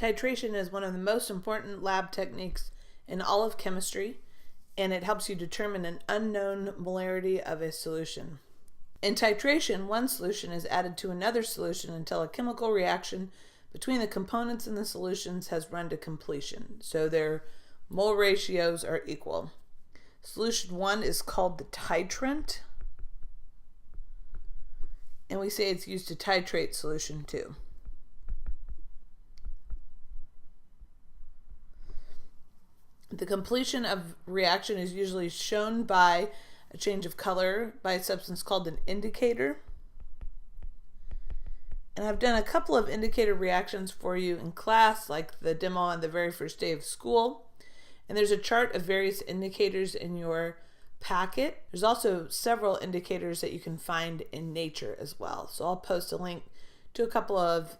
Titration is one of the most important lab techniques in all of chemistry, and it helps you determine an unknown molarity of a solution. In titration, one solution is added to another solution until a chemical reaction between the components in the solutions has run to completion, so their mole ratios are equal. Solution 1 is called the titrant, and we say it's used to titrate solution 2. The completion of reaction is usually shown by a change of color by a substance called an indicator. And I've done a couple of indicator reactions for you in class, like the demo on the very first day of school. And there's a chart of various indicators in your packet. There's also several indicators that you can find in nature as well. So I'll post a link to a couple of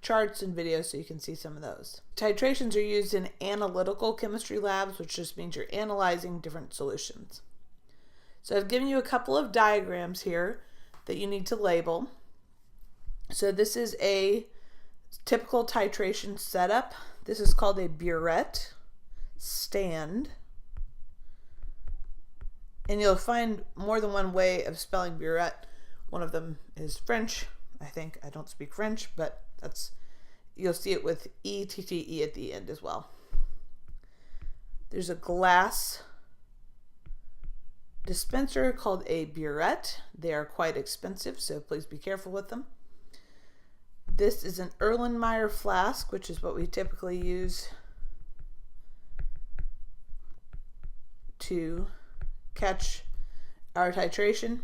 charts and videos so you can see some of those. Titrations are used in analytical chemistry labs, which just means you're analyzing different solutions. So I've given you a couple of diagrams here that you need to label. So this is a typical titration setup. This is called a burette stand. And you'll find more than one way of spelling burette. One of them is French. I think I don't speak French, but you'll see it with E-T-T-E at the end as well. There's a glass dispenser called a burette. They are quite expensive, so please be careful with them. This is an Erlenmeyer flask, which is what we typically use to catch our titration.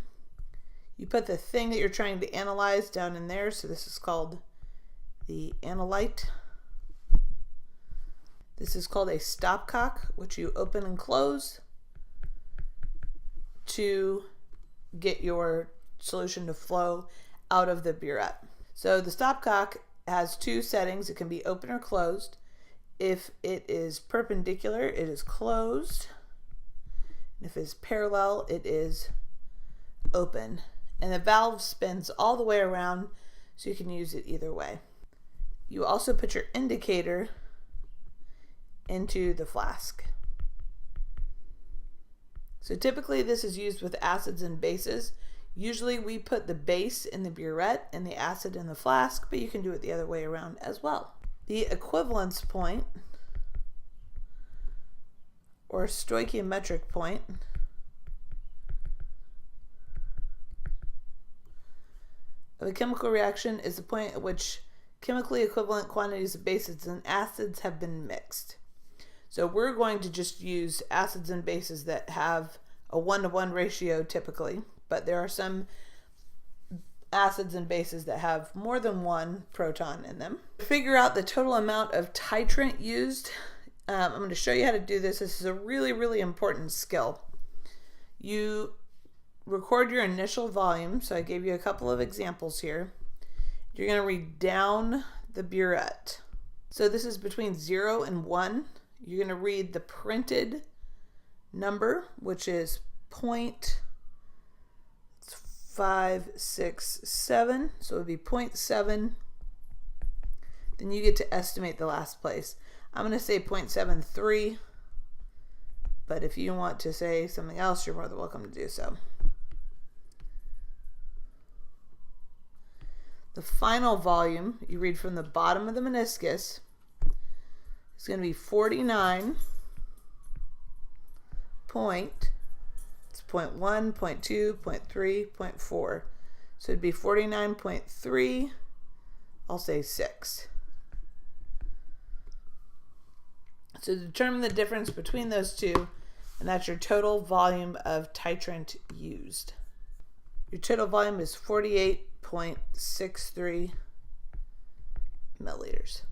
You put the thing that you're trying to analyze down in there, so this is called the analyte. This is called a stopcock, which you open and close to get your solution to flow out of the burette. So the stopcock has two settings. It can be open or closed. If it is perpendicular, it is closed. If it's parallel, it is open. And the valve spins all the way around, so you can use it either way. You also put your indicator into the flask. So typically this is used with acids and bases. Usually we put the base in the burette and the acid in the flask, but you can do it the other way around as well. The equivalence point, or stoichiometric point, of a chemical reaction is the point at which chemically equivalent quantities of bases and acids have been mixed. So we're going to just use acids and bases that have a 1-to-1 ratio typically, but there are some acids and bases that have more than one proton in them. To figure out the total amount of titrant used, I'm going to show you how to do this. This is a really, really important skill. You record your initial volume. So I gave you a couple of examples here. You're going to read down the burette. So this is between 0 and 1. You're going to read the printed number, which is 0.567. So it would be 0.7. Then you get to estimate the last place. I'm going to say 0.73, but if you want to say something else, you're more than welcome to do so. The final volume, you read from the bottom of the meniscus, is going to be 49 point, it's 0.1, 0.2, 0.3, 0.4. So it'd be 49.3, I'll say 6. So determine the difference between those two, and that's your total volume of titrant used. Your total volume is 48.63 milliliters.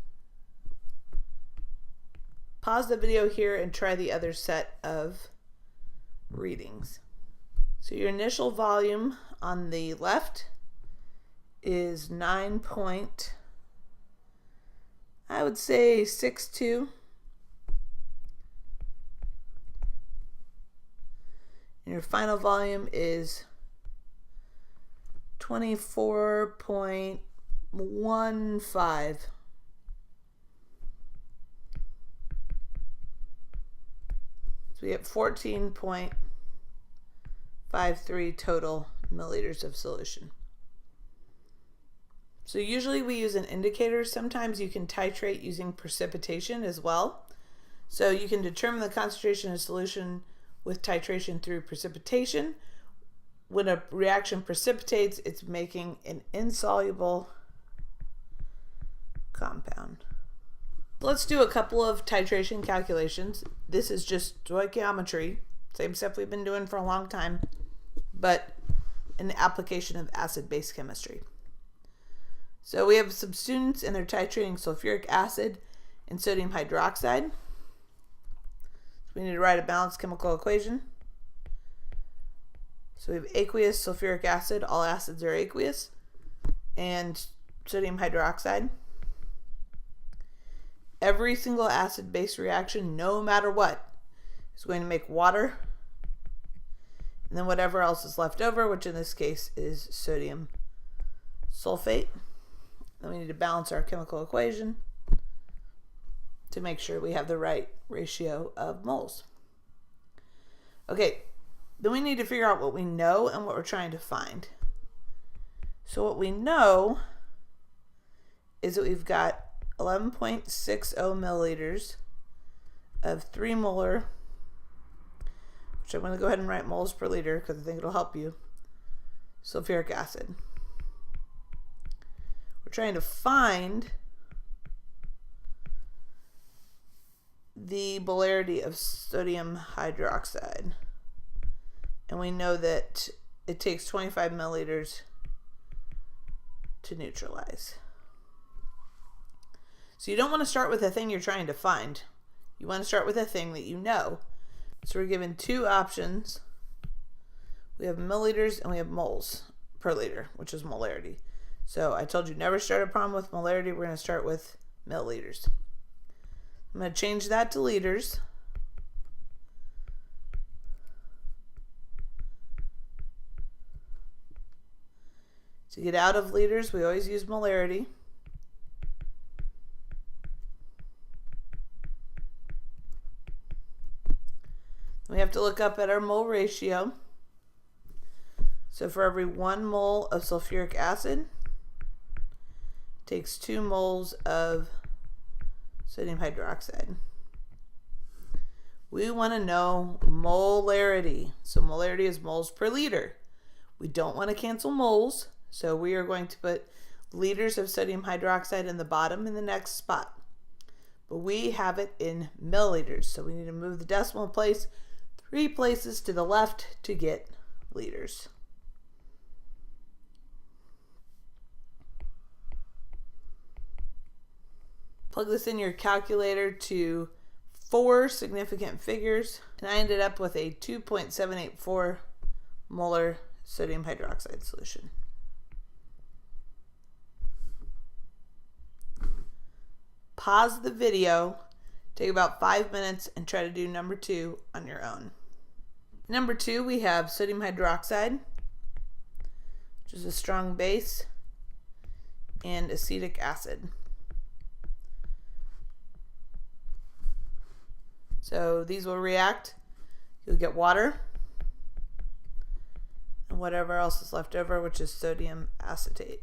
Pause the video here and try the other set of readings. So your initial volume on the left is 9.62. And your final volume is 24.15. we get 14.53 total milliliters of solution. So usually we use an indicator. Sometimes you can titrate using precipitation as well. So you can determine the concentration of solution with titration through precipitation. When a reaction precipitates, it's making an insoluble compound. Let's do a couple of titration calculations. This is just stoichiometry, same stuff we've been doing for a long time, but an application of acid-base chemistry. So we have some students and they're titrating sulfuric acid and sodium hydroxide. So we need to write a balanced chemical equation. So we have aqueous sulfuric acid, all acids are aqueous, and sodium hydroxide. Every single acid-base reaction, no matter what, is going to make water, and then whatever else is left over, which in this case is sodium sulfate. Then we need to balance our chemical equation to make sure we have the right ratio of moles. Okay, then we need to figure out what we know and what we're trying to find. So what we know is that we've got 11.60 milliliters of 3 molar, which I'm going to go ahead and write moles per liter because I think it'll help you, sulfuric acid. We're trying to find the molarity of sodium hydroxide. And we know that it takes 25 milliliters to neutralize. So you don't want to start with a thing you're trying to find. You want to start with a thing that you know. So we're given two options. We have milliliters and we have moles per liter, which is molarity. So I told you never start a problem with molarity. We're going to start with milliliters. I'm going to change that to liters. To get out of liters, we always use molarity. We have to look up at our mole ratio. So for every 1 mole of sulfuric acid, it takes 2 moles of sodium hydroxide. We want to know molarity. So molarity is moles per liter. We don't want to cancel moles, so we are going to put liters of sodium hydroxide in the bottom in the next spot. But we have it in milliliters, so we need to move the decimal place 3 places to the left to get liters. Plug this in your calculator to 4 significant figures, and I ended up with a 2.784 molar sodium hydroxide solution. Pause the video, take about 5 minutes, and try to do number 2 on your own. Number 2, we have sodium hydroxide, which is a strong base, and acetic acid. So these will react. You'll get water and whatever else is left over, which is sodium acetate.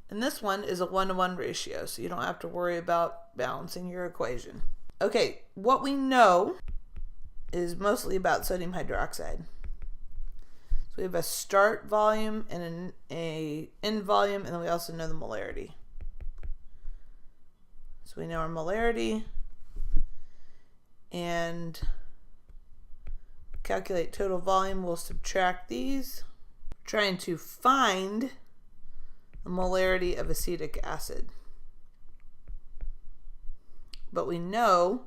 And this one is a 1-to-1 ratio, so you don't have to worry about balancing your equation. Okay, what we know is mostly about sodium hydroxide. So we have a start volume and an end volume, and then we also know the molarity. So we know our molarity, and calculate total volume. We'll subtract these, trying to find the molarity of acetic acid. But we know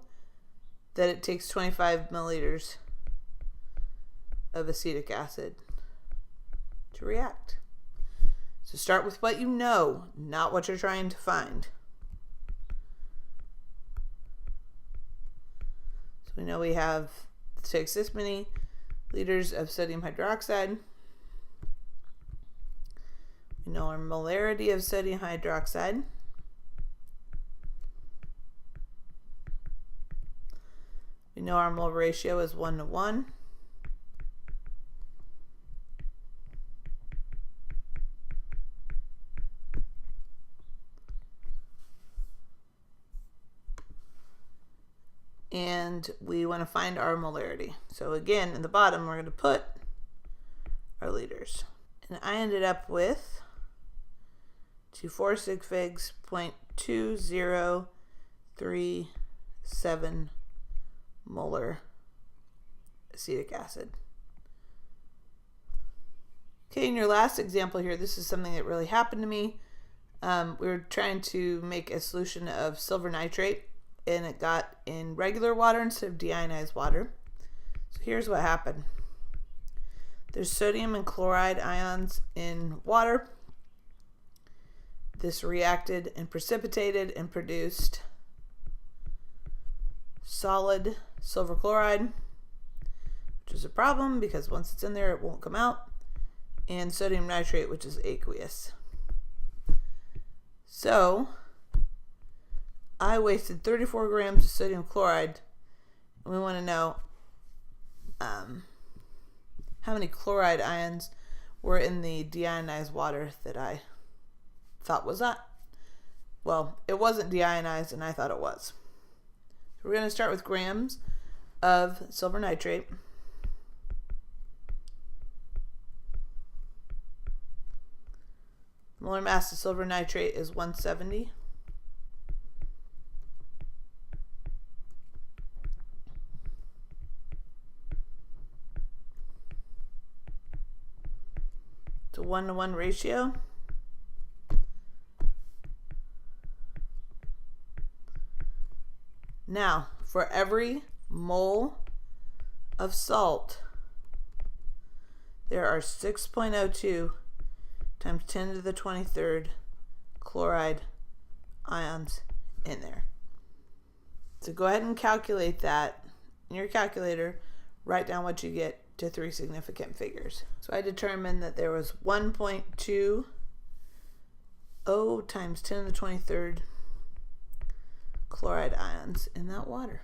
that it takes 25 milliliters of acetic acid to react. So start with what you know, not what you're trying to find. So we know we have, it takes this many liters of sodium hydroxide. We know our molarity of sodium hydroxide. We know our mole ratio is 1 to 1. And we want to find our molarity. So again, in the bottom, we're going to put our liters. And I ended up with 246 figs, 0.2037 molar acetic acid. Okay, in your last example here, this is something that really happened to me. We were trying to make a solution of silver nitrate, and it got in regular water instead of deionized water. So here's what happened. There's sodium and chloride ions in water. This reacted and precipitated and produced solid silver chloride, which is a problem because once it's in there it won't come out, and sodium nitrate, which is aqueous. So I wasted 34 grams of sodium chloride, and we want to know how many chloride ions were in the deionized water that I thought was that. Well, it wasn't deionized, and I thought it was. So we're going to start with grams of silver nitrate. Molar mass of silver nitrate is 170. It's a 1 to 1 ratio. Now, for every mole of salt, there are 6.02 times 10 to the 23rd chloride ions in there. So go ahead and calculate that in your calculator. Write down what you get to 3 significant figures. So I determined that there was 1.20 times 10 to the 23rd chloride ions in that water.